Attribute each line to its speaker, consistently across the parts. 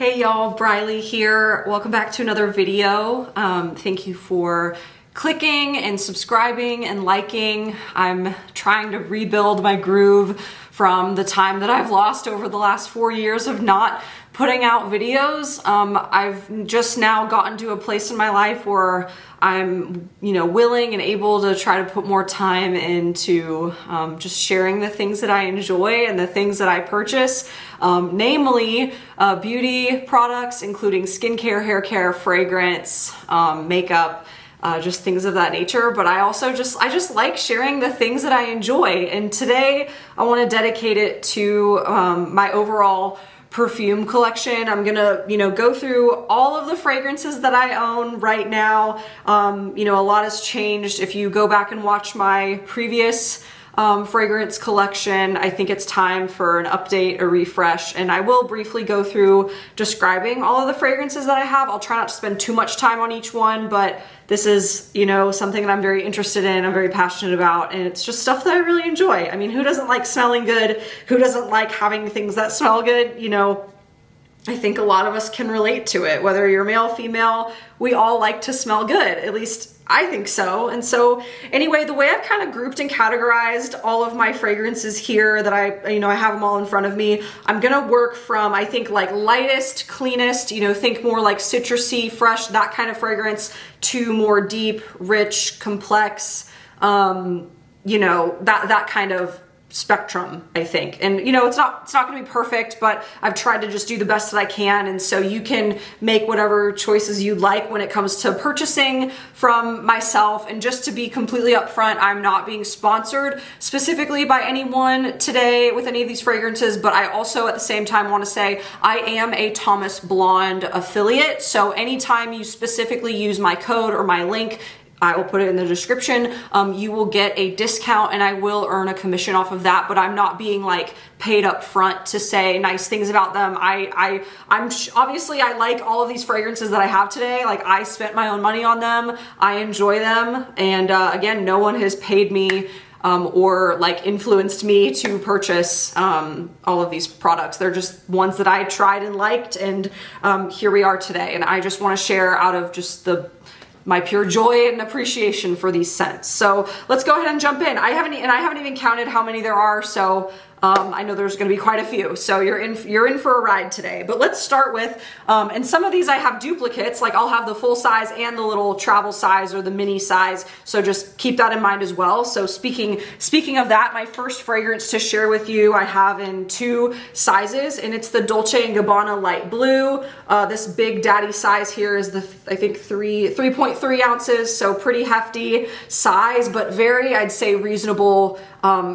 Speaker 1: Hey y'all, Briley here. Welcome back to another video. Thank you for clicking and subscribing and liking. I'm trying to rebuild my groove from the time that I've lost over the last 4 years of not putting out videos. I've just now gotten to a place in my life where I'm, willing and able to try to put more time into just sharing the things that I enjoy and the things that I purchase, namely beauty products, including skincare, hair care, fragrance, makeup, just things of that nature. But I also just like sharing the things that I enjoy. And today I want to dedicate it to my overall perfume collection. I'm gonna, go through all of the fragrances that I own right now. A lot has changed. If you go back and watch my previous fragrance collection, I think it's time for an update, a refresh, and I will briefly go through describing all of the fragrances that I have. I'll try not to spend too much time on each one, but this is, something that I'm very interested in, I'm very passionate about, and it's just stuff that I really enjoy. I mean, who doesn't like smelling good? Who doesn't like having things that smell good? I think a lot of us can relate to it. Whether you're male, female, we all like to smell good. At least I think so. And so anyway, the way I've kind of grouped and categorized all of my fragrances here that I have them all in front of me, I'm going to work from, I think, like lightest, cleanest, think more like citrusy, fresh, that kind of fragrance, to more deep, rich, complex, that kind of spectrum, I think. And it's not going to be perfect, but I've tried to just do the best that I can. And so you can make whatever choices you'd like when it comes to purchasing from myself. And just to be completely upfront, I'm not being sponsored specifically by anyone today with any of these fragrances, but I also at the same time want to say I am a Thomas Blonde affiliate. So anytime you specifically use my code or my link, I will put it in the description, you will get a discount and I will earn a commission off of that, but I'm not being like paid up front to say nice things about them. Obviously I like all of these fragrances that I have today. Like, I spent my own money on them. I enjoy them. And again, no one has paid me or like influenced me to purchase all of these products. They're just ones that I tried and liked, and here we are today. And I just want to share out of just my pure joy and appreciation for these scents. So let's go ahead and jump in. I haven't even counted how many there are, so I know there's going to be quite a few. So you're in for a ride today. But let's start with, and some of these I have duplicates, like I'll have the full size and the little travel size or the mini size. So just keep that in mind as well. So speaking of that, my first fragrance to share with you, I have in 2 sizes, and it's the Dolce & Gabbana Light Blue. This big daddy size here is I think 3.3 ounces. So pretty hefty size, but very, I'd say, reasonable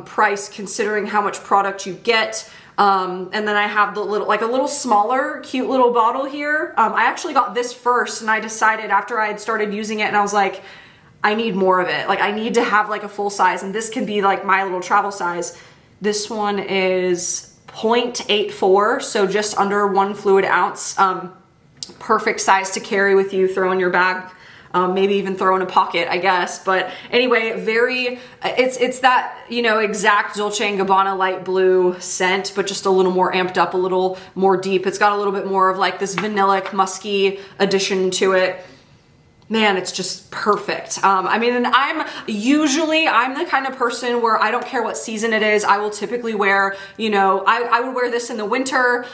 Speaker 1: price considering how much product you get. And then I have the little smaller, cute little bottle here. I actually got this first, and I decided after I had started using it, and I was like, I need more of it. Like, I need to have like a full size, and this can be like my little travel size. This one is 0.84, so just under 1 fluid ounce. Perfect size to carry with you, throw in your bag. Maybe even throw in a pocket, I guess. But anyway, it's that, exact Dolce & Gabbana light blue scent, but just a little more amped up, a little more deep. It's got a little bit more of like this vanillic, musky addition to it. Man, it's just perfect. And I'm the kind of person where I don't care what season it is. I will typically wear, I would wear this in the winter,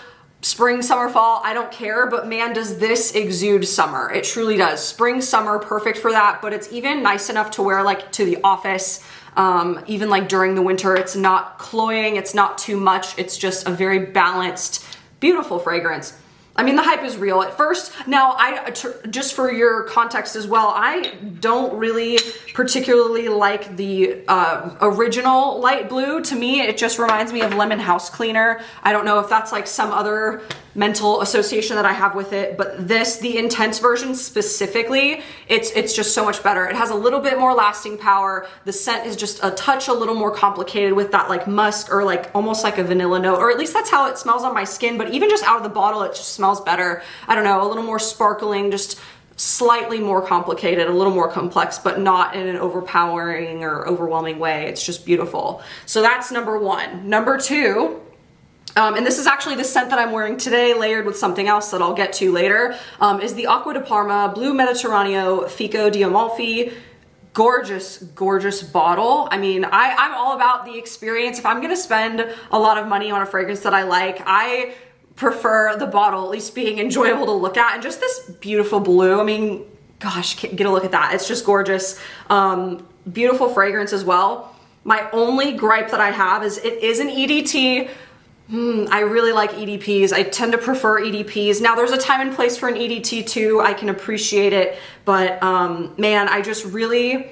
Speaker 1: spring, summer, fall, I don't care, but man, does this exude summer. It truly does. Spring, summer, perfect for that, but it's even nice enough to wear like to the office, even like during the winter. It's not cloying, it's not too much, it's just a very balanced, beautiful fragrance. The hype is real at first. Now, just for your context as well, I don't really particularly like the original light blue. To me, it just reminds me of lemon house cleaner. I don't know if that's like some other mental association that I have with it, but the intense version specifically, it's just so much better. It has a little bit more lasting power. The scent is just a little more complicated with that like musk or like almost like a vanilla note, or at least that's how it smells on my skin. But even just out of the bottle, it just smells better. I don't know, a little more sparkling, just slightly more complicated, a little more complex, but not in an overpowering or overwhelming way. It's just beautiful. So that's number 1. Number 2, and this is actually the scent that I'm wearing today, layered with something else that I'll get to later, is the Acqua di Parma Blue Mediterraneo Fico di Amalfi. Gorgeous, gorgeous bottle. I mean, I'm all about the experience. If I'm gonna spend a lot of money on a fragrance that I like, I prefer the bottle at least being enjoyable to look at, and just this beautiful blue. I mean, gosh, get a look at that. It's just gorgeous. Beautiful fragrance as well. My only gripe that I have is it is an EDT. I really like EDPs. I tend to prefer EDPs. Now there's a time and place for an EDT too. I can appreciate it, but man, I just really,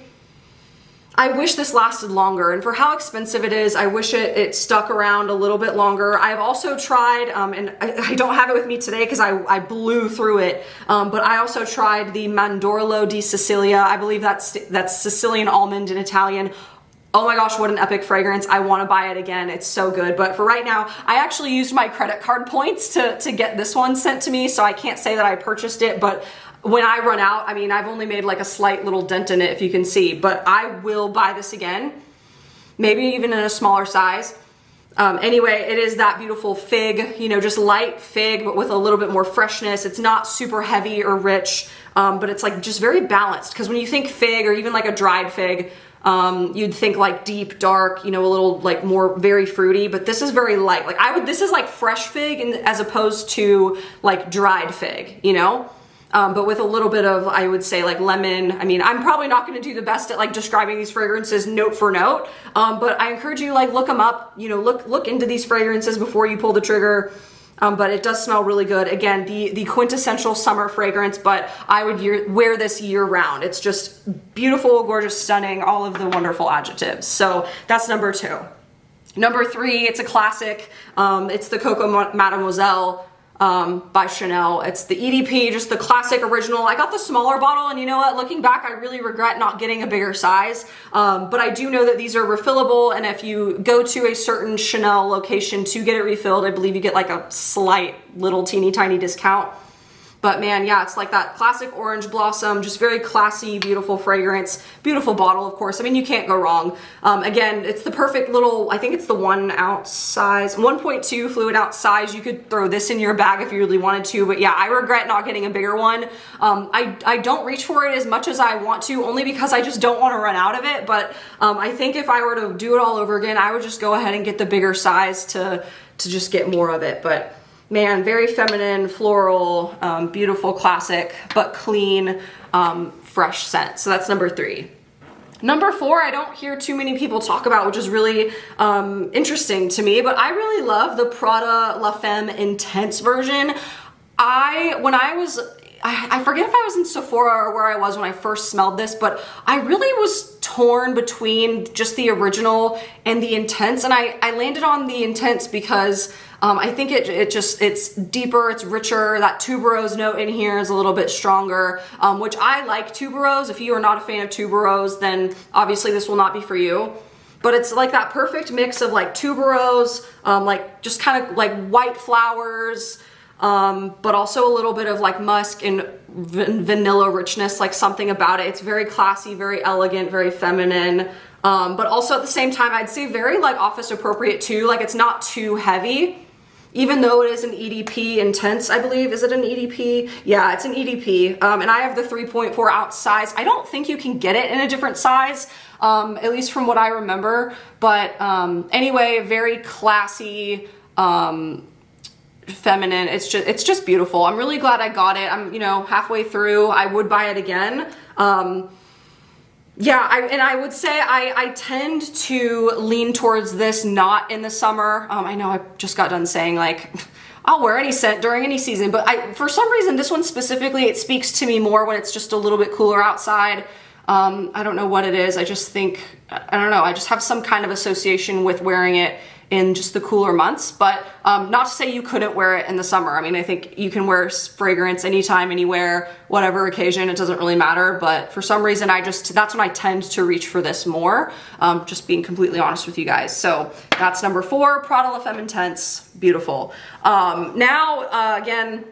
Speaker 1: I wish this lasted longer, and for how expensive it is, I wish it stuck around a little bit longer. I've also tried, and I don't have it with me today because I blew through it, but I also tried the Mandorlo di Sicilia. I believe that's Sicilian almond in Italian. Oh my gosh, what an epic fragrance. I want to buy it again. It's so good. But for right now, I actually used my credit card points to get this one sent to me, so I can't say that I purchased it, but when I run out, I mean, I've only made like a slight little dent in it, if you can see, but I will buy this again, maybe even in a smaller size. Anyway, it is that beautiful fig, you know, just light fig, but with a little bit more freshness. It's not super heavy or rich, but it's like just very balanced. Because when you think fig, or even like a dried fig, you'd think like deep, dark, you know, a little like more very fruity, but this is very light. Like this is like fresh fig as opposed to like dried fig, you know? But with a little bit of, I would say, like lemon. I mean, I'm probably not going to do the best at like describing these fragrances note for note, but I encourage you, like, look them up, you know, look into these fragrances before you pull the trigger. But it does smell really good. Again, the quintessential summer fragrance, but I would wear this year round. It's just beautiful, gorgeous, stunning, all of the wonderful adjectives. So that's number 2. Number 3, it's a classic. It's the Coco Mademoiselle by Chanel. It's the EDP, just the classic original. I got the smaller bottle, and you know what? Looking back, I really regret not getting a bigger size. But I do know that these are refillable, and if you go to a certain Chanel location to get it refilled, I believe you get like a slight little teeny tiny discount. But man, yeah, it's like that classic orange blossom, just very classy, beautiful fragrance, beautiful bottle, of course. I mean, you can't go wrong. Again, it's the perfect little, I think it's the 1 ounce size, 1.2 fluid ounce size. You could throw this in your bag if you really wanted to, but yeah, I regret not getting a bigger one. I don't reach for it as much as I want to, only because I just don't want to run out of it. But I think if I were to do it all over again, I would just go ahead and get the bigger size to just get more of it. But man, very feminine, floral, beautiful, classic, but clean, fresh scent. So that's number 3. Number 4, I don't hear too many people talk about, which is really interesting to me, but I really love the Prada La Femme Intense version. I forget if I was in Sephora or where I was when I first smelled this, but I really was torn between just the original and the Intense, and I landed on the Intense because I think it's deeper, it's richer. That tuberose note in here is a little bit stronger, which I like tuberose. If you are not a fan of tuberose, then obviously this will not be for you. But it's like that perfect mix of like tuberose, like just kind of like white flowers, but also a little bit of like musk and vanilla richness, like something about it. It's very classy, very elegant, very feminine, but also at the same time, I'd say very like office appropriate too. Like it's not too heavy, even though it is an EDP Intense, I believe. Is it an EDP? Yeah, it's an EDP, and I have the 3.4 ounce size. I don't think you can get it in a different size, at least from what I remember, but anyway, very classy, feminine. It's just beautiful. I'm really glad I got it. I'm, you know, halfway through. I would buy it again. Yeah, I would say I tend to lean towards this not in the summer. I know I just got done saying like I'll wear any scent during any season, but for some reason this one specifically, it speaks to me more when it's just a little bit cooler outside. I don't know what it is. I just think, I don't know, I just have some kind of association with wearing it in just the cooler months, but not to say you couldn't wear it in the summer. I mean, I think you can wear fragrance anytime, anywhere, whatever occasion, it doesn't really matter, but for some reason that's when I tend to reach for this more, just being completely honest with you guys. So that's number 4, Prada La Femme Intense, beautiful. Now, again,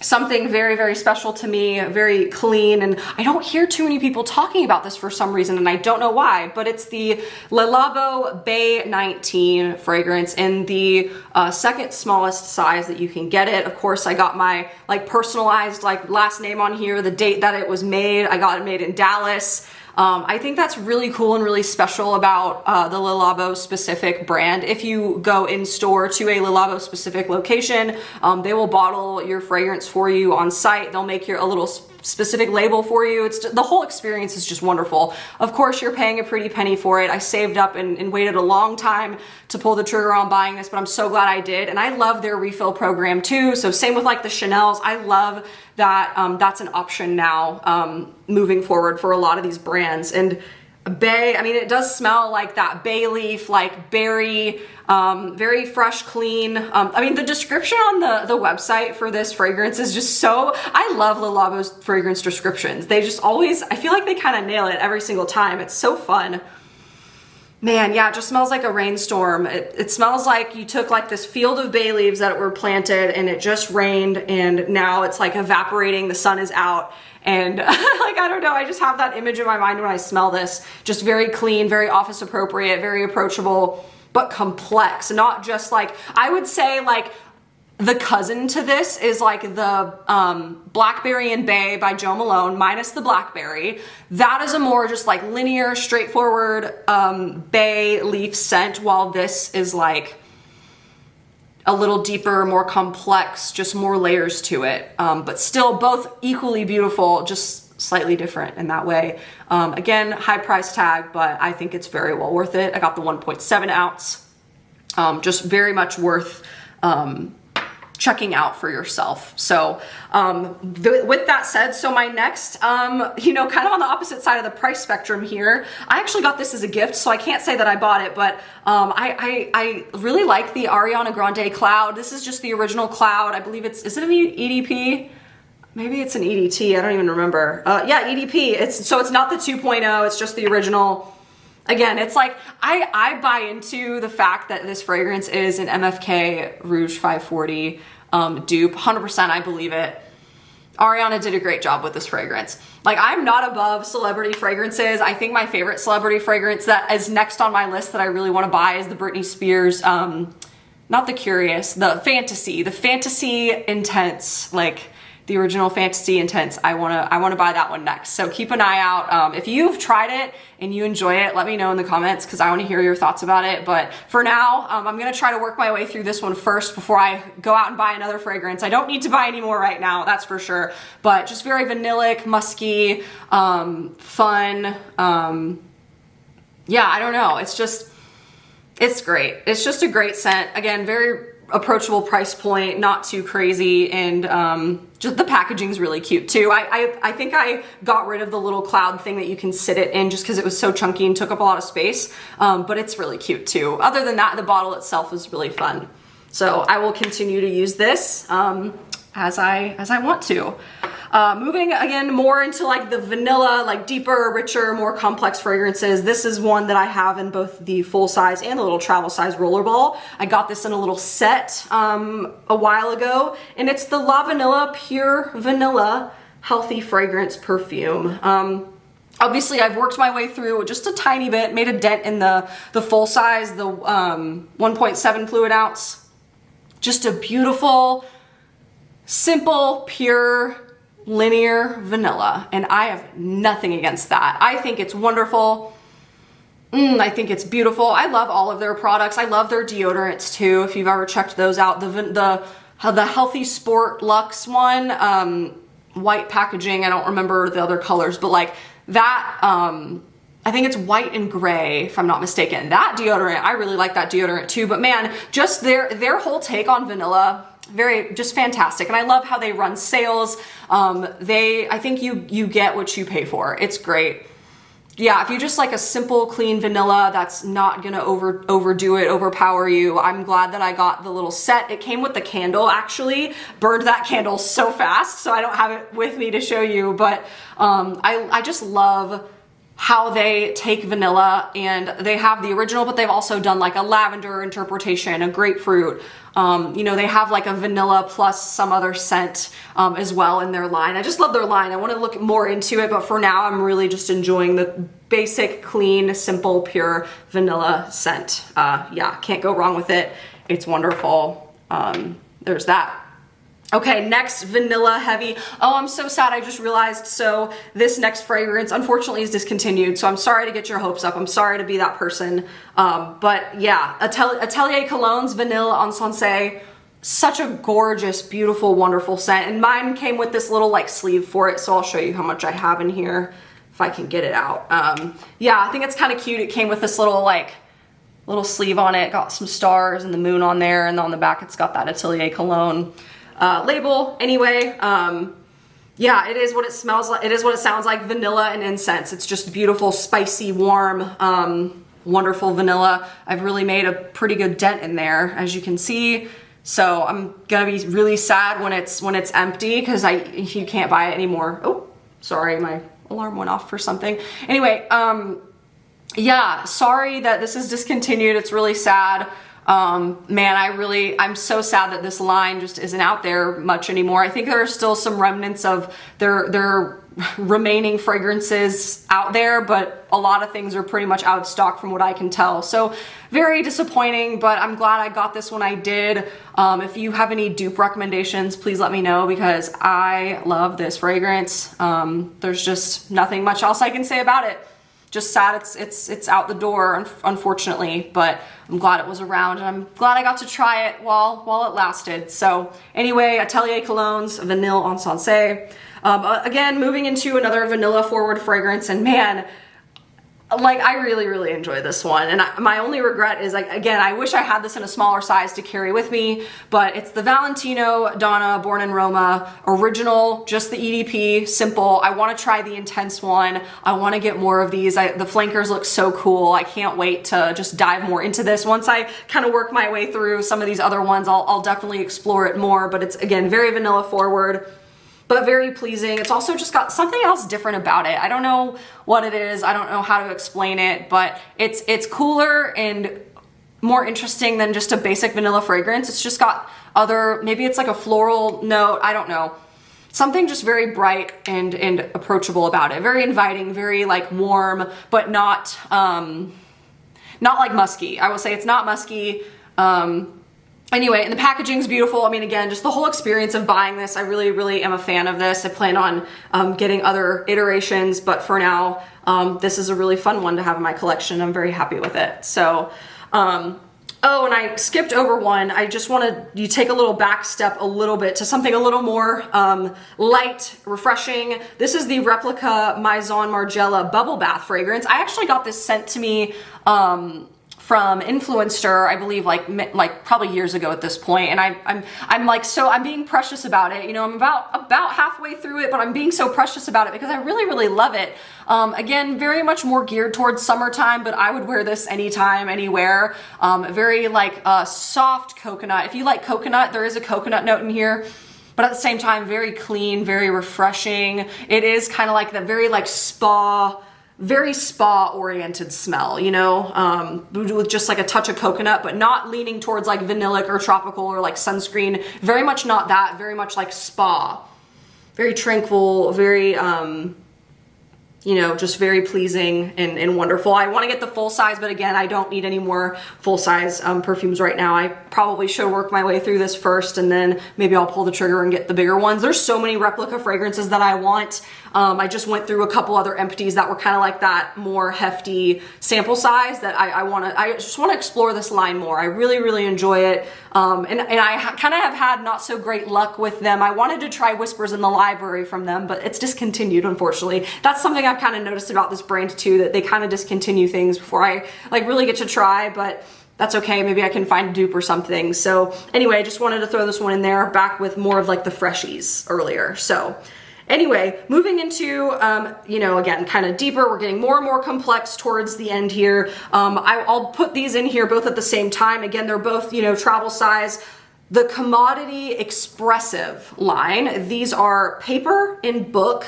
Speaker 1: something very, very special to me, very clean, and I don't hear too many people talking about this for some reason, and I don't know why, but it's the Le Labo Bay 19 fragrance in the second smallest size that you can get it. Of course, I got my like personalized like last name on here, the date that it was made. I got it made in Dallas. I think that's really cool and really special about the Le Labo specific brand. If you go in store to a Le Labo specific location, they will bottle your fragrance for you on site. They'll make a little specific label for you. The whole experience is just wonderful. Of course, you're paying a pretty penny for it. I saved up and waited a long time to pull the trigger on buying this, but I'm so glad I did. And I love their refill program too. So same with like the Chanel's. I love that that's an option now moving forward for a lot of these brands. And bay, I mean, it does smell like that bay leaf, like berry, very fresh, clean. I mean, the description on the website for this fragrance is just so, I love Le Labo's fragrance descriptions. They just always, I feel like they kind of nail it every single time. It's so fun. Man, yeah, it just smells like a rainstorm. It smells like you took like this field of bay leaves that were planted and it just rained and now it's like evaporating, the sun is out. And like, I don't know, I just have that image in my mind when I smell this. Just very clean, very office appropriate, very approachable, but complex. Not just like, I would say like the cousin to this is like the Blackberry and Bay by Jo Malone minus the blackberry. That is a more just like linear, straightforward bay leaf scent, while this is like a little deeper, more complex, just more layers to it. But still both equally beautiful, just slightly different in that way. Again, high price tag, but I think it's very well worth it. I got the 1.7 ounce, just very much worth checking out for yourself. So with that said, so my next, you know, kind of on the opposite side of the price spectrum here, I actually got this as a gift, so I can't say that I bought it, but I really like the Ariana Grande Cloud. This is just the original Cloud. I believe is it an EDP? Maybe it's an EDT, I don't even remember. Yeah, EDP, so it's not the 2.0, it's just the original. Again, it's like, I buy into the fact that this fragrance is an MFK Rouge 540 dupe, 100% I believe it. Ariana did a great job with this fragrance. Like, I'm not above celebrity fragrances. I think my favorite celebrity fragrance that is next on my list that I really want to buy is the Britney Spears, not the Curious, the Fantasy Intense, like the original Fantasy Intense. I wanna buy that one next. So keep an eye out. If you've tried it and you enjoy it, let me know in the comments because I want to hear your thoughts about it. But for now, I'm gonna try to work my way through this one first before I go out and buy another fragrance. I don't need to buy any more right now, that's for sure. But just very vanillic, musky, fun. Yeah, I don't know. It's great. It's just a great scent. Again, very approachable price point, not too crazy, and just the packaging's really cute too. I think I got rid of the little cloud thing that you can sit it in just because it was so chunky and took up a lot of space, but it's really cute too. Other than that, the bottle itself is really fun. So I will continue to use this as I want to. Moving again more into like the vanilla, like deeper, richer, more complex fragrances. This is one that I have in both the full size and the little travel size rollerball. I got this in a little set a while ago, and it's the La Vanilla Pure Vanilla Healthy Fragrance Perfume. Obviously, I've worked my way through just a tiny bit, made a dent in the full size, the 1.7 fluid ounce. Just a beautiful, simple, pure, linear vanilla, and I have nothing against that. I think it's wonderful. I think it's beautiful. I love all of their products. I love their deodorants too, if you've ever checked those out. The Healthy Sport Luxe one, white packaging, I don't remember the other colors, but like that, I think it's white and gray, if I'm not mistaken. That deodorant, I really like that deodorant too, but man, just their whole take on vanilla, just fantastic. And I love how they run sales. I think you get what you pay for. It's great. Yeah, if you just like a simple, clean vanilla that's not gonna overdo it, overpower you, I'm glad that I got the little set. It came with the candle, actually. Burned that candle so fast, so I don't have it with me to show you, but I just love how they take vanilla, and they have the original, but they've also done like a lavender interpretation, a grapefruit. You know, they have like a vanilla plus some other scent as well in their line. I just love their line. I want to look more into it, but for now I'm really just enjoying the basic, clean, simple, pure vanilla scent. Yeah, can't go wrong with it. It's wonderful. There's that. Okay, next, vanilla heavy. Oh, I'm so sad, I just realized. So this next fragrance, unfortunately, is discontinued. So I'm sorry to get your hopes up. I'm sorry to be that person. But yeah, Atelier Colognes Vanille Incensee. Such a gorgeous, beautiful, wonderful scent. And mine came with this little like sleeve for it. So I'll show you how much I have in here if I can get it out. Yeah, I think it's kind of cute. It came with this little sleeve on it. Got some stars and the moon on there. And on the back, it's got that Atelier Cologne label. Anyway, yeah, it is what it smells like. It is what it sounds like, vanilla and incense. It's just beautiful, spicy, warm, wonderful vanilla. I've really made a pretty good dent in there, as you can see. So I'm gonna be really sad when it's empty, because you can't buy it anymore. Oh, sorry, my alarm went off for something. Anyway, yeah, sorry that this is discontinued. It's really sad. Man, I'm so sad that this line just isn't out there much anymore. I think there are still some remnants of their remaining fragrances out there, but a lot of things are pretty much out of stock from what I can tell. So very disappointing, but I'm glad I got this when I did. If you have any dupe recommendations, please let me know, because I love this fragrance. There's just nothing much else I can say about it. Just sad it's out the door, unfortunately, but I'm glad it was around, and I'm glad I got to try it while it lasted. So anyway, Atelier Colognes Vanille Incensee. Again, moving into another vanilla forward fragrance, and man, like, I really enjoy this one. And my only regret is, like, again, I wish I had this in a smaller size to carry with me, but it's the Valentino Donna Born in Roma original, just the EDP, simple. I want to try the intense one. I want to get more of these. The flankers look so cool. I can't wait to just dive more into this. Once I kind of work my way through some of these other ones, I'll definitely explore it more, but it's, again, very vanilla forward, but very pleasing. It's also just got something else different about it. I don't know what it is. I don't know how to explain it, but it's cooler and more interesting than just a basic vanilla fragrance. It's just got maybe it's like a floral note. I don't know. Something just very bright and approachable about it. Very inviting, very like warm, but not like musky. I will say it's not musky. Anyway, and the packaging's beautiful. I mean, again, just the whole experience of buying this, I really am a fan of this. I plan on getting other iterations, but for now, this is a really fun one to have in my collection. I'm very happy with it. So, oh, and I skipped over one. I just want you take a little back step a little bit to something a little more light, refreshing. This is the Replica Maison Margiela Bubble Bath fragrance. I actually got this sent to me from Influencer, I believe, like probably years ago at this point, and I'm being precious about it. You know, I'm about halfway through it, but I'm being so precious about it because I really love it. Again, very much more geared towards summertime, but I would wear this anytime, anywhere. Very like soft coconut. If you like coconut, there is a coconut note in here, but at the same time, very clean, very refreshing. It is kind of like the very spa-oriented smell, you know, with just like a touch of coconut, but not leaning towards like vanillic or tropical or like sunscreen. Very much not that, very much like spa. Very tranquil, very, you know, just very pleasing and wonderful. I want to get the full size, but again, I don't need any more full size perfumes right now. I probably should work my way through this first, and then maybe I'll pull the trigger and get the bigger ones. There's so many replica fragrances that I want. I just went through a couple other empties that were kind of like that more hefty sample size that I just want to explore this line more. I really enjoy it. And I kind of have had not so great luck with them. I wanted to try Whispers in the Library from them, but it's discontinued, unfortunately. That's something I've kind of noticed about this brand too, that they kind of discontinue things before I like really get to try, but that's okay. Maybe I can find a dupe or something. So anyway, I just wanted to throw this one in there, back with more of like the freshies earlier. So anyway, moving into, you know, again, kind of deeper, we're getting more and more complex towards the end here. I'll put these in here both at the same time. Again, they're both, you know, travel size. The Commodity Expressive line, these are paper and book.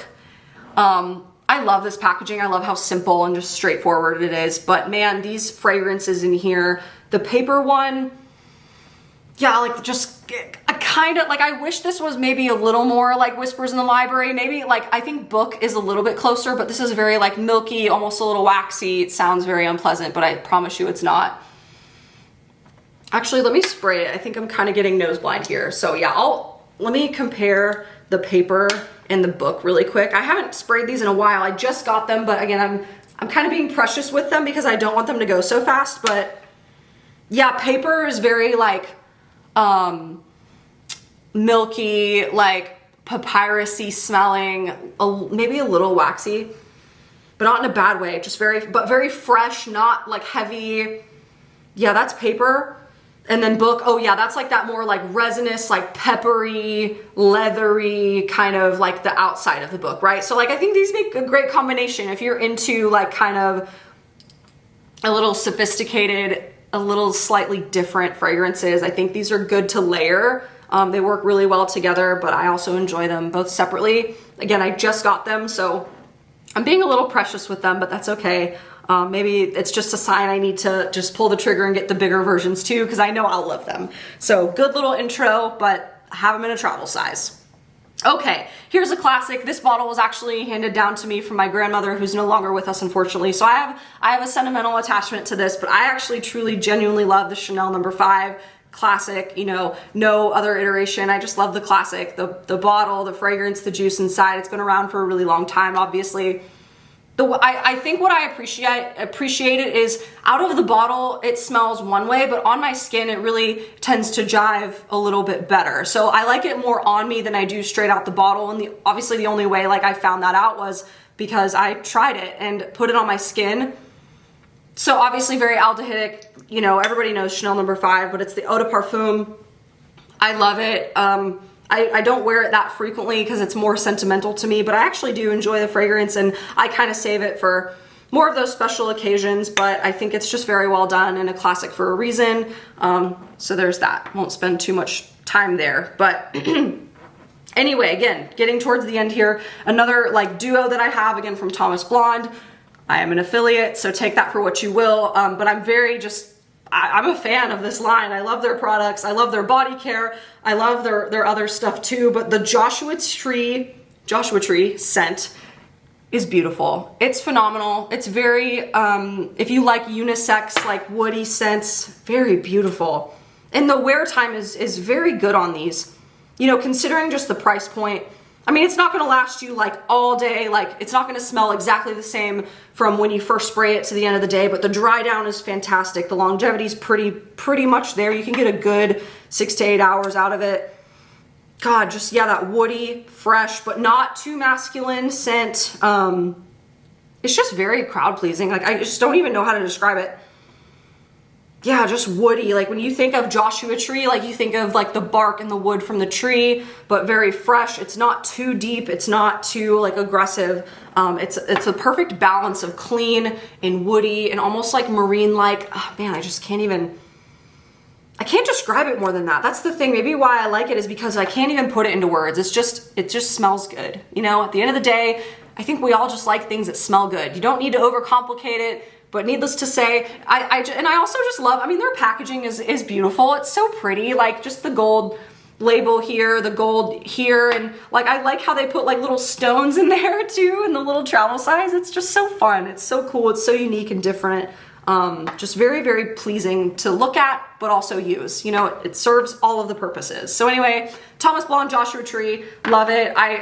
Speaker 1: I I love this packaging. I love how simple and just straightforward it is. But man, these fragrances in here, the paper one, yeah, like just kind of like, I wish this was maybe a little more like Whispers in the Library. Maybe like, I think Book is a little bit closer, but this is very like milky, almost a little waxy. It sounds very unpleasant, but I promise you it's not. Actually, let me spray it. I think I'm kind of getting nose blind here. So yeah, let me compare the paper and the Book really quick. I haven't sprayed these in a while. I just got them, but again, I'm kind of being precious with them because I don't want them to go so fast. But yeah, paper is very like milky, like papyrusy smelling, maybe a little waxy, but not in a bad way. Just very fresh, not like heavy. Yeah, that's paper. And then Book, oh yeah, that's like that more like resinous, like peppery, leathery kind of like the outside of the Book, right? So like I think these make a great combination if you're into like kind of a little sophisticated, a little slightly different fragrances. I think these are good to layer. They work really well together, but I also enjoy them both separately. Again, I just got them, so I'm being a little precious with them, but that's okay. Maybe it's just a sign I need to just pull the trigger and get the bigger versions too, because I know I'll love them. So good little intro, but I have them in a travel size. Okay, here's a classic. This bottle was actually handed down to me from my grandmother, who's no longer with us, unfortunately. So I have a sentimental attachment to this, but I actually truly genuinely love the Chanel No. 5 classic, you know, no other iteration. I just love the classic, the bottle, the fragrance, the juice inside. It's been around for a really long time, obviously. I think what I appreciate it is out of the bottle, it smells one way, but on my skin, it really tends to jive a little bit better. So I like it more on me than I do straight out the bottle. And obviously the only way like I found that out was because I tried it and put it on my skin. So obviously very aldehydic, you know, everybody knows Chanel No. 5, but it's the Eau de Parfum. I love it. I don't wear it that frequently because it's more sentimental to me, but I actually do enjoy the fragrance and I kind of save it for more of those special occasions, but I think it's just very well done and a classic for a reason. So there's that. Won't spend too much time there, but anyway, again, getting towards the end here, another like duo that I have, again, from Thomas Blonde. I am an affiliate, so take that for what you will, but I'm very I'm a fan of this line. I love their products. I love their body care. I love their other stuff too, but the Joshua Tree scent is beautiful. It's phenomenal. It's very, if you like unisex, like woody scents, very beautiful. And the wear time is very good on these. You know, considering just the price point, I mean, it's not gonna last you like all day, like it's not gonna smell exactly the same from when you first spray it to the end of the day, but the dry down is fantastic. The longevity is pretty much there. You can get a good 6 to 8 hours out of it. God, just, yeah, that woody, fresh, but not too masculine scent. It's just very crowd pleasing. Like, I just don't even know how to describe it. Yeah, just woody. Like when you think of Joshua Tree, like you think of like the bark and the wood from the tree, but very fresh. It's not too deep. It's not too like aggressive. It's a perfect balance of clean and woody and almost like marine-like. Oh, man, I can't describe it more than that. That's the thing. Maybe why I like it is because I can't even put it into words. It just smells good. You know, at the end of the day, I think we all just like things that smell good. You don't need to overcomplicate it. But needless to say, I also just love, I mean, their packaging is beautiful. It's so pretty, like just the gold label here, the gold here, and like I like how they put like little stones in there too in the little travel size. It's just so fun. It's so cool. It's so unique and different. Just very, very pleasing to look at, but also use. You know, it serves all of the purposes. So anyway, Thomas Blonde Joshua Tree, love it. I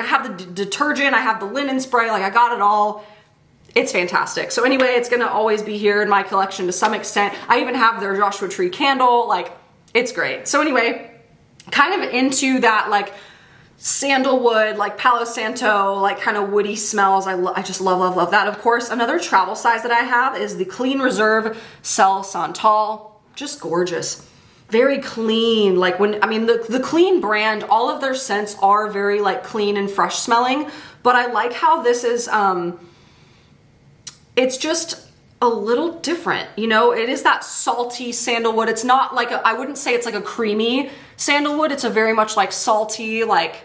Speaker 1: have the detergent, I have the linen spray, like I got it all. It's fantastic. So anyway, it's gonna always be here in my collection to some extent. I even have their Joshua Tree candle, like it's great. So anyway, kind of into that like sandalwood, like Palo Santo, like kind of woody smells. I just love that. Of course, another travel size that I have is the Clean Reserve Cell Santal. Just gorgeous. Very clean. Like the Clean brand, all of their scents are very like clean and fresh smelling, but I like how this is, it's just a little different, you know? It is that salty sandalwood. It's not like I wouldn't say it's like a creamy sandalwood. It's a very much like salty, like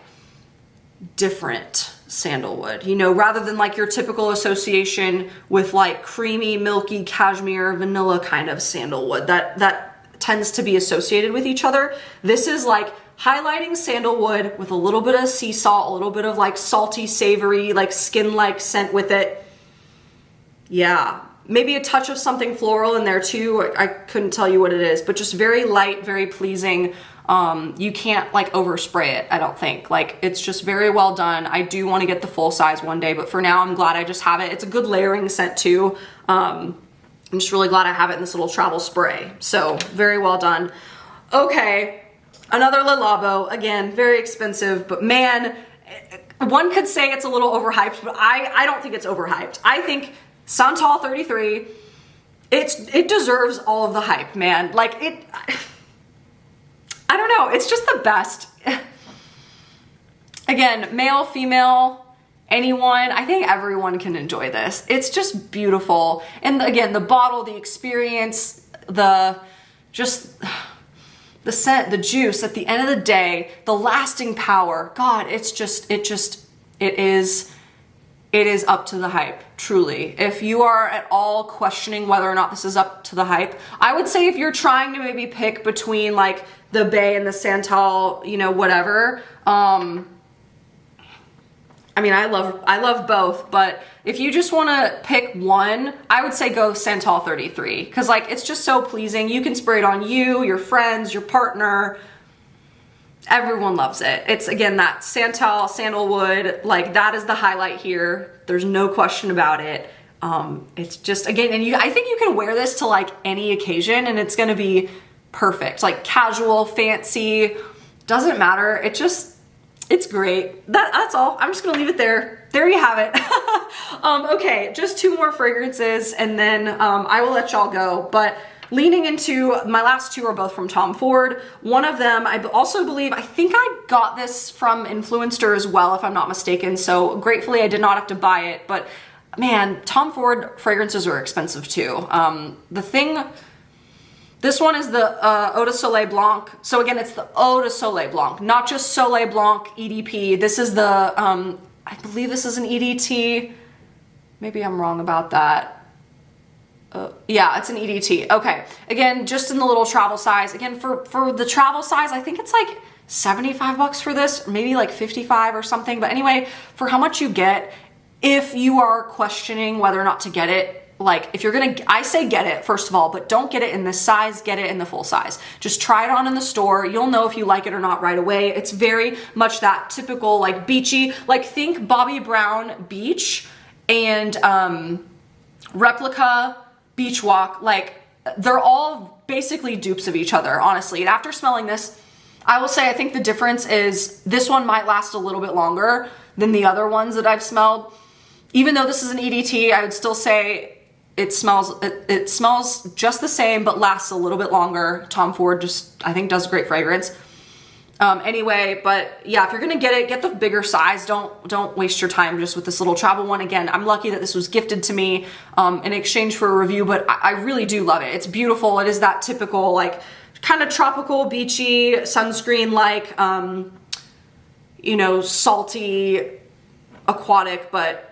Speaker 1: different sandalwood, you know, rather than like your typical association with like creamy, milky, cashmere, vanilla kind of sandalwood that tends to be associated with each other. This is like highlighting sandalwood with a little bit of sea salt, a little bit of like salty, savory, like skin-like scent with it. Yeah, maybe a touch of something floral in there too. I couldn't tell you what it is, but just very light, very pleasing. You can't like overspray it, I don't think. Like, it's just very well done. I do want to get the full size one day, but for now I'm glad I just have it. It's a good layering scent too. I'm just really glad I have it in this little travel spray. So very well done. Okay, another Le Labo. Again, very expensive, but man, one could say it's a little overhyped, but I don't think it's overhyped. I think Santal 33, it deserves all of the hype, man. Like, I don't know, it's just the best. Again, male, female, anyone, I think everyone can enjoy this. It's just beautiful. And again, the bottle, the experience, the scent, the juice, at the end of the day, the lasting power, God, it is up to the hype, truly. If you are at all questioning whether or not this is up to the hype, I would say if you're trying to maybe pick between like the Bay and the Santal, you know, whatever. I mean, I love both, but if you just want to pick one, I would say go Santal 33, because like it's just so pleasing. You can spray it on you, your friends, your partner. Everyone loves it. It's, again, that Santal sandalwood, like that is the highlight here. There's no question about it. It's just, again, and I think you can wear this to like any occasion and it's gonna be perfect. Like casual, fancy, doesn't matter. It's great. That's all. I'm just gonna leave it there. There you have it. Okay, just two more fragrances and then I will let y'all go. But leaning into, my last two are both from Tom Ford. One of them, I also believe, I think I got this from Influencer as well, if I'm not mistaken. So gratefully I did not have to buy it, but man, Tom Ford fragrances are expensive too. This one is the Eau de Soleil Blanc. So again, it's the Eau de Soleil Blanc, not just Soleil Blanc EDP. This is the, I believe this is an EDT. Maybe I'm wrong about that. Yeah, it's an EDT. Okay, again, just in the little travel size. Again, for the travel size, I think it's like 75 bucks for this, or maybe like 55 or something. But anyway, for how much you get, if you are questioning whether or not to get it, like if you're gonna, I say get it first of all, but don't get it in this size, get it in the full size. Just try it on in the store. You'll know if you like it or not right away. It's very much that typical like beachy, like think Bobbi Brown Beach and Replica Beach Walk. Like they're all basically dupes of each other, honestly. And after smelling this, I will say I think the difference is this one might last a little bit longer than the other ones that I've smelled. Even though this is an EDT, I would still say it smells just the same, but lasts a little bit longer. Tom Ford just, I think, does great fragrance. Anyway, but yeah, if you're gonna get it, get the bigger size. Don't waste your time just with this little travel one. Again, I'm lucky that this was gifted to me in exchange for a review, but I really do love it. It's beautiful. It is that typical, like, kind of tropical, beachy, sunscreen-like, you know, salty, aquatic, but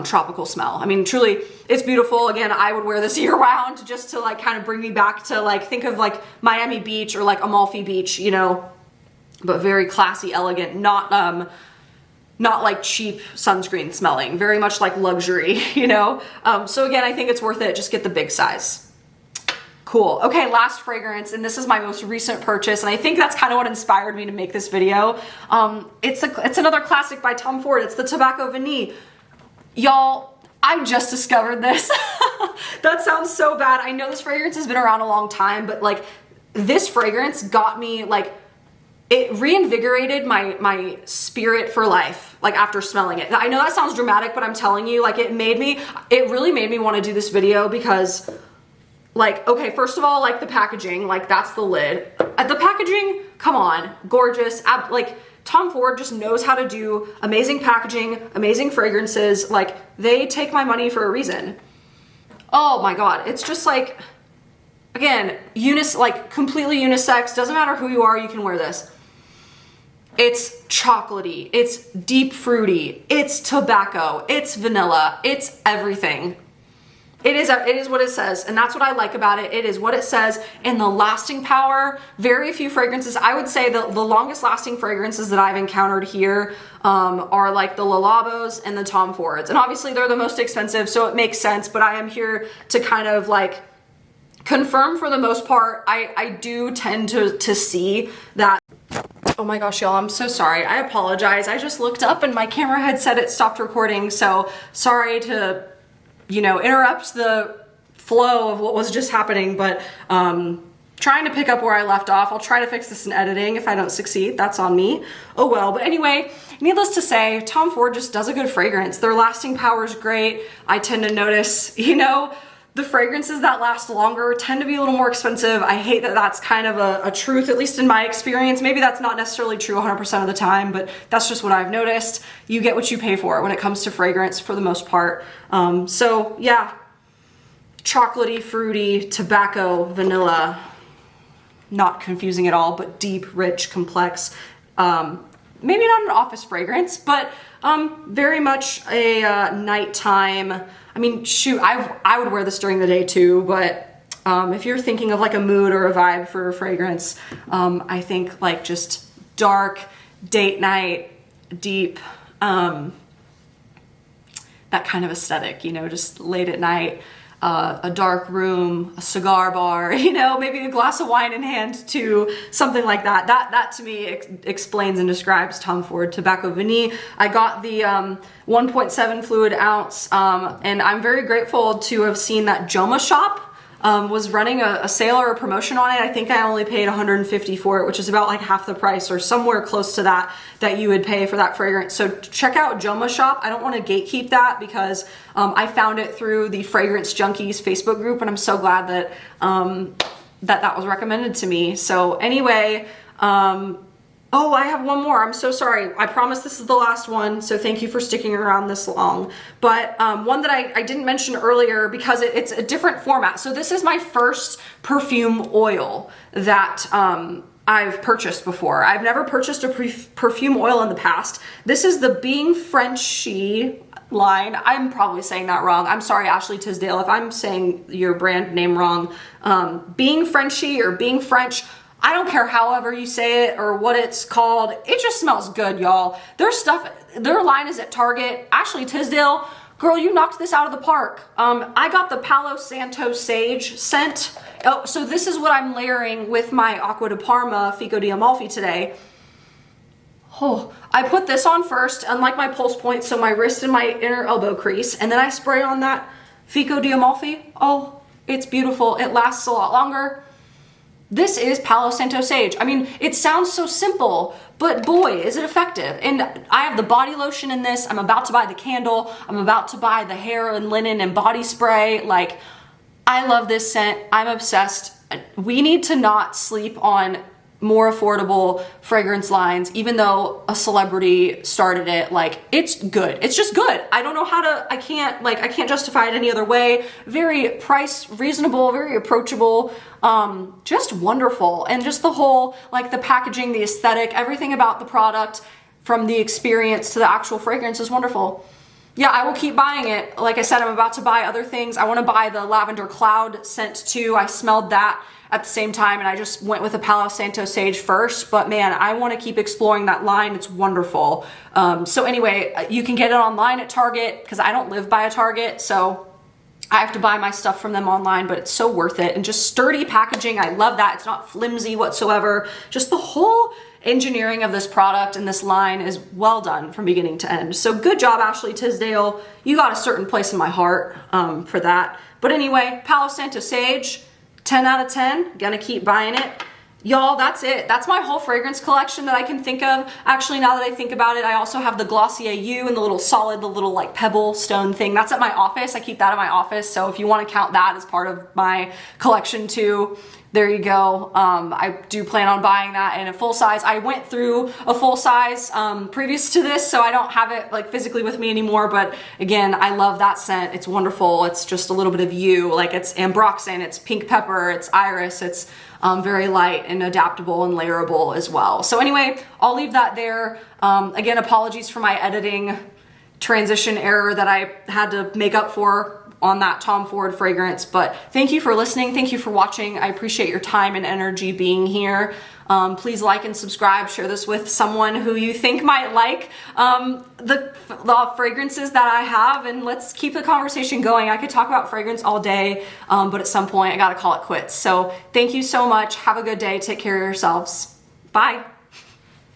Speaker 1: tropical smell. I mean, truly, it's beautiful. Again, I would wear this year round just to like kind of bring me back to like, think of like Miami Beach or like Amalfi Beach, you know, but very classy, elegant, not like cheap sunscreen smelling, very much like luxury, you know? So again, I think it's worth it. Just get the big size. Cool. Okay, last fragrance, and this is my most recent purchase, and I think that's kind of what inspired me to make this video. It's another classic by Tom Ford. It's the Tobacco Vanille. Y'all, I just discovered this. That sounds so bad. I know this fragrance has been around a long time, but like this fragrance got me like, it reinvigorated my spirit for life, like after smelling it. I know that sounds dramatic, but I'm telling you, like it really made me want to do this video because like, okay, first of all, like the packaging, like that's the lid. The packaging, come on, gorgeous. Like Tom Ford just knows how to do amazing packaging, amazing fragrances. Like they take my money for a reason. Oh my God, it's just like, again, like completely unisex, doesn't matter who you are, you can wear this. It's chocolatey, it's deep fruity, it's tobacco, it's vanilla, it's everything. It is what it says, and that's what I like about it. It is what it says. And the lasting power, very few fragrances. I would say the longest lasting fragrances that I've encountered here are like the Le Labos and the Tom Fords. And obviously they're the most expensive, so it makes sense, but I am here to kind of like confirm for the most part. I do tend to see that. Oh my gosh, y'all, I'm so sorry. I apologize. I just looked up and my camera had said it stopped recording, so sorry to, you know, interrupt the flow of what was just happening, but trying to pick up where I left off. I'll try to fix this in editing. If I don't succeed, that's on me. Oh well. But anyway, needless to say, Tom Ford just does a good fragrance. Their lasting power is great. I tend to notice, you know, the fragrances that last longer tend to be a little more expensive. I hate that that's kind of a truth, at least in my experience. Maybe that's not necessarily true 100% of the time, but that's just what I've noticed. You get what you pay for when it comes to fragrance for the most part. So yeah, chocolatey, fruity, tobacco, vanilla, not confusing at all, but deep, rich, complex. Maybe not an office fragrance, but very much a nighttime. I mean, shoot, I would wear this during the day too, but if you're thinking of like a mood or a vibe for a fragrance, I think like just dark, date night, deep, that kind of aesthetic, you know, just late at night, a dark room, a cigar bar, you know, maybe a glass of wine in hand too, something like that. That to me explains and describes Tom Ford Tobacco Vanille. I got the 1.7 fluid ounce, and I'm very grateful to have seen that Joma Shop was running a sale or a promotion on it. I think I only paid $150 for it, which is about like half the price or somewhere close to that you would pay for that fragrance. So check out Joma Shop. I don't want to gatekeep that because I found it through the Fragrance Junkies Facebook group, and I'm so glad that that was recommended to me. So anyway, oh, I have one more. I'm so sorry. I promise this is the last one, so thank you for sticking around this long. But one that I didn't mention earlier because it's a different format. So this is my first perfume oil that I've purchased before. I've never purchased a perfume oil in the past. This is the Being Frenchy line. I'm probably saying that wrong. I'm sorry, Ashley Tisdale, if I'm saying your brand name wrong. Being Frenchy or Being French, I don't care however you say it or what it's called. It just smells good, y'all. Their line is at Target. Ashley Tisdale, girl, you knocked this out of the park. I got the Palo Santo Sage scent. Oh, so this is what I'm layering with my Acqua di Parma Fico di Amalfi today. Oh, I put this on first, unlike my pulse point, so my wrist and my inner elbow crease, and then I spray on that Fico di Amalfi. Oh, it's beautiful. It lasts a lot longer. This is Palo Santo Sage. I mean, it sounds so simple, but boy, is it effective. And I have the body lotion in this. I'm about to buy the candle. I'm about to buy the hair and linen and body spray. Like, I love this scent. I'm obsessed. We need to not sleep on more affordable fragrance lines, even though a celebrity started it. Like, it's good. It's just good. I don't know how to, I can't justify it any other way. Very price reasonable, very approachable, just wonderful. And just the whole, like the packaging, the aesthetic, everything about the product, from the experience to the actual fragrance is wonderful. Yeah, I will keep buying it. Like I said, I'm about to buy other things. I want to buy the Lavender Cloud scent too. I smelled that at the same time, and I just went with the Palo Santo Sage first, but man, I want to keep exploring that line. It's wonderful. So anyway, you can get it online at Target because I don't live by a Target, so I have to buy my stuff from them online, but it's so worth it. And just sturdy packaging. I love that. It's not flimsy whatsoever. Just the whole engineering of this product and this line is well done from beginning to end. So good job, Ashley Tisdale. You got a certain place in my heart for that. But anyway, Palo Santo Sage, 10 out of 10, gonna keep buying it. Y'all, that's it. That's my whole fragrance collection that I can think of. Actually, now that I think about it, I also have the Glossier U and the little solid, the little like pebble stone thing. That's at my office. I keep that in my office. So if you want to count that as part of my collection too, there you go. I do plan on buying that in a full size. I went through a full size previous to this, so I don't have it like physically with me anymore, but again, I love that scent. It's wonderful. It's just a little bit of you, like it's ambroxan, it's pink pepper, it's iris, it's very light and adaptable and layerable as well. So anyway, I'll leave that there. Again, apologies for my editing transition error that I had to make up for on that Tom Ford fragrance, but thank you for listening. Thank you for watching. I appreciate your time and energy being here. Please like and subscribe, share this with someone who you think might like the fragrances that I have, and let's keep the conversation going. I could talk about fragrance all day, but at some point I gotta call it quits. So thank you so much. Have a good day. Take care of yourselves. Bye.